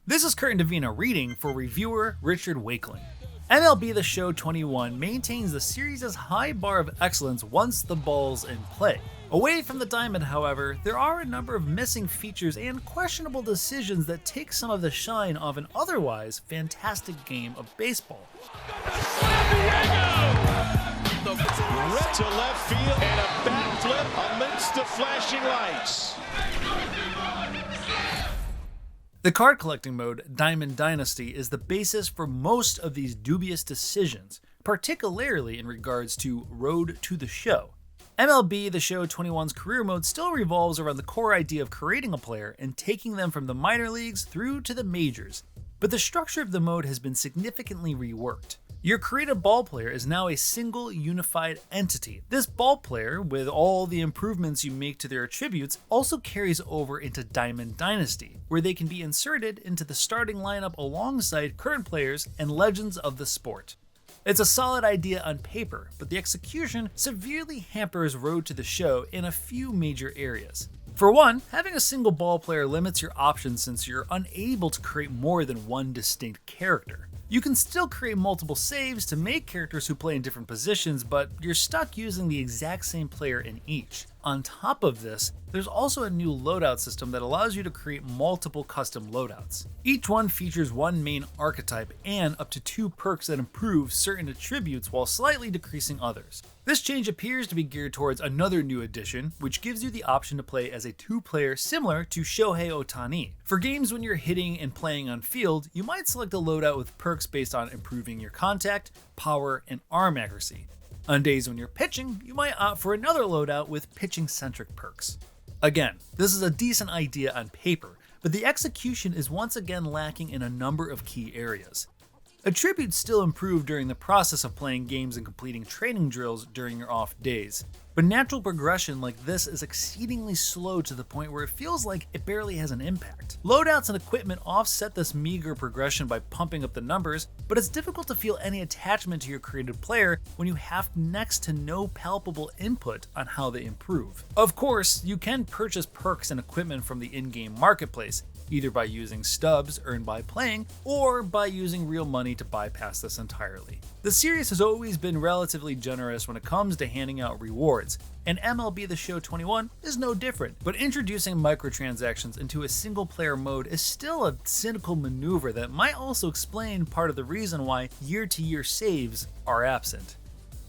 This is Kurt and Davina reading for reviewer Richard Wakeling. MLB The Show 21 maintains the series' high bar of excellence once the ball's in play. Away from the diamond, however, there are a number of missing features and questionable decisions that take some of the shine off an otherwise fantastic game of baseball. The rip to left field and a bat flip amidst the flashing lights. The card collecting mode, Diamond Dynasty, is the basis for most of these dubious decisions, particularly in regards to Road to the Show. MLB The Show 21's career mode still revolves around the core idea of creating a player and taking them from the minor leagues through to the majors, but the structure of the mode has been significantly reworked. Your created ball player is now a single unified entity. This ball player, with all the improvements you make to their attributes, also carries over into Diamond Dynasty, where they can be inserted into the starting lineup alongside current players and legends of the sport. It's a solid idea on paper, but the execution severely hampers Road to the Show in a few major areas. For one, having a single ball player limits your options since you're unable to create more than one distinct character. You can still create multiple saves to make characters who play in different positions, but you're stuck using the exact same player in each. On top of this, there's also a new loadout system that allows you to create multiple custom loadouts. Each one features one main archetype and up to 2 perks that improve certain attributes while slightly decreasing others. This change appears to be geared towards another new addition, which gives you the option to play as a 2-player similar to Shohei Ohtani. For games when you're hitting and playing on field, you might select a loadout with perks based on improving your contact, power, and arm accuracy. On days when you're pitching, you might opt for another loadout with pitching-centric perks. Again, this is a decent idea on paper, but the execution is once again lacking in a number of key areas. Attributes still improve during the process of playing games and completing training drills during your off days, but natural progression like this is exceedingly slow to the point where it feels like it barely has an impact. Loadouts and equipment offset this meager progression by pumping up the numbers, but it's difficult to feel any attachment to your created player when you have next to no palpable input on how they improve. Of course, you can purchase perks and equipment from the in-game marketplace, either by using stubs earned by playing, or by using real money to bypass this entirely. The series has always been relatively generous when it comes to handing out rewards, and MLB The Show 21 is no different, but introducing microtransactions into a single-player mode is still a cynical maneuver that might also explain part of the reason why year-to-year saves are absent.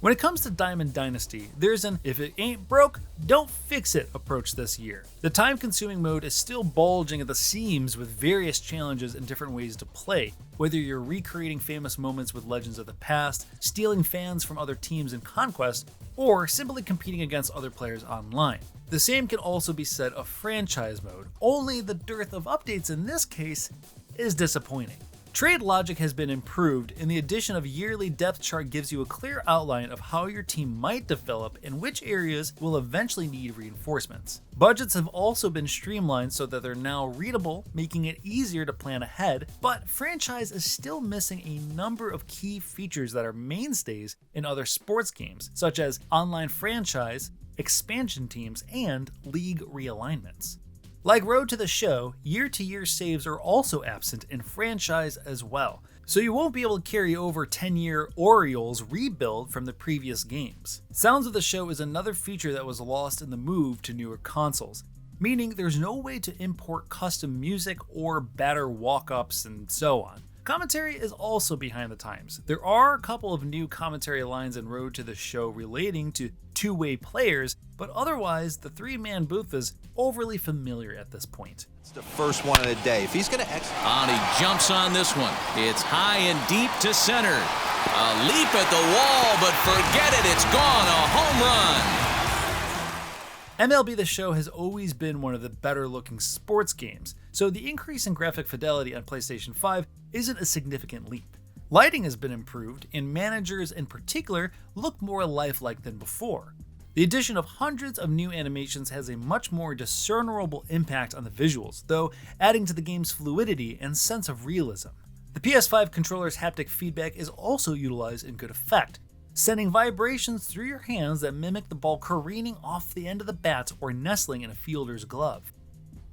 When it comes to Diamond Dynasty, there's an if it ain't broke, don't fix it approach this year. The time-consuming mode is still bulging at the seams with various challenges and different ways to play, whether you're recreating famous moments with legends of the past, stealing fans from other teams in Conquest, or simply competing against other players online. The same can also be said of franchise mode, only the dearth of updates in this case is disappointing. Trade logic has been improved, and the addition of yearly depth chart gives you a clear outline of how your team might develop and which areas will eventually need reinforcements. Budgets have also been streamlined so that they're now readable, making it easier to plan ahead, but franchise is still missing a number of key features that are mainstays in other sports games, such as online franchise, expansion teams, and league realignments. Like Road to the Show, year-to-year saves are also absent in franchise as well, so you won't be able to carry over 10-year Orioles rebuild from the previous games. Sounds of the Show is another feature that was lost in the move to newer consoles, meaning there's no way to import custom music or batter walk-ups and so on. Commentary is also behind the times. There are a couple of new commentary lines in Road to the Show relating to two-way players, but otherwise the 3-man booth is overly familiar at this point. It's the first one of the day. If he's going to He jumps on this one. It's high and deep to center. A leap at the wall, but forget it. It's gone. A home run. MLB The Show has always been one of the better looking sports games, so the increase in graphic fidelity on PlayStation 5 isn't a significant leap. Lighting has been improved, and managers in particular look more lifelike than before. The addition of hundreds of new animations has a much more discernible impact on the visuals, though adding to the game's fluidity and sense of realism. The PS5 controller's haptic feedback is also utilized in good effect, sending vibrations through your hands that mimic the ball careening off the end of the bat or nestling in a fielder's glove.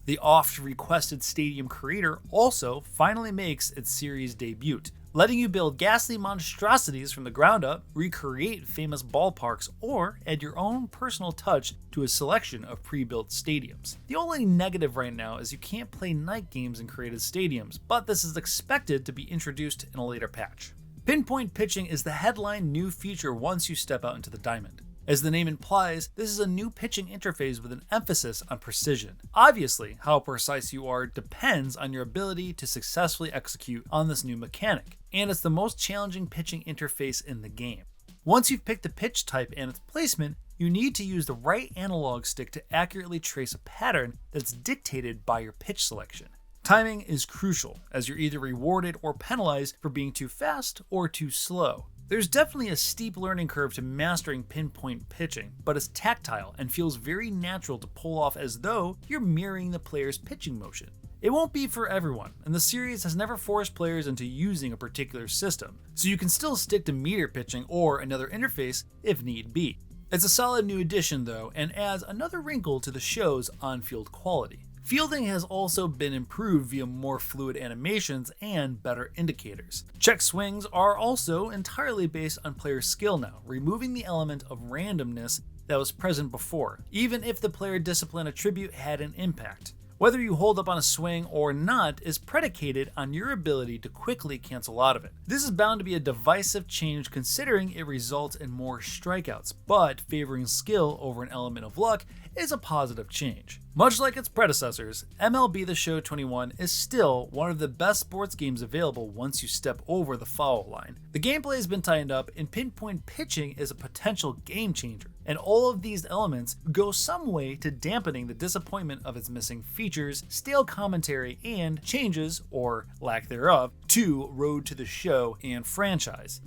The oft-requested stadium creator also finally makes its series debut, letting you build ghastly monstrosities from the ground up, recreate famous ballparks, or add your own personal touch to a selection of pre-built stadiums. The only negative right now is you can't play night games in created stadiums, but this is expected to be introduced in a later patch. Pinpoint pitching is the headline new feature once you step out into the diamond. As the name implies, this is a new pitching interface with an emphasis on precision. Obviously, how precise you are depends on your ability to successfully execute on this new mechanic, and it's the most challenging pitching interface in the game. Once you've picked the pitch type and its placement, you need to use the right analog stick to accurately trace a pattern that's dictated by your pitch selection. Timing is crucial, as you're either rewarded or penalized for being too fast or too slow. There's definitely a steep learning curve to mastering pinpoint pitching, but it's tactile and feels very natural to pull off as though you're mirroring the player's pitching motion. It won't be for everyone, and the series has never forced players into using a particular system, so you can still stick to meter pitching or another interface if need be. It's a solid new addition though, and adds another wrinkle to the show's on-field quality. Fielding has also been improved via more fluid animations and better indicators. Check swings are also entirely based on player skill now, removing the element of randomness that was present before, even if the player discipline attribute had an impact. Whether you hold up on a swing or not is predicated on your ability to quickly cancel out of it. This is bound to be a divisive change considering it results in more strikeouts, but favoring skill over an element of luck is a positive change. Much like its predecessors, MLB The Show 21 is still one of the best sports games available once you step over the foul line. The gameplay has been tightened up, and pinpoint pitching is a potential game changer, and all of these elements go some way to dampening the disappointment of its missing features, stale commentary, and changes, or lack thereof, to Road to the Show and franchise.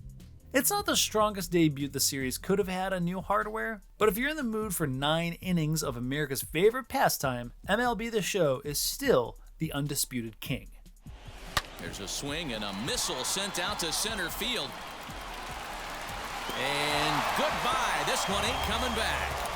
It's not the strongest debut the series could have had on new hardware, but if you're in the mood for 9 innings of America's favorite pastime, MLB The Show is still the undisputed king. There's a swing and a missile sent out to center field. And goodbye. This one ain't coming back.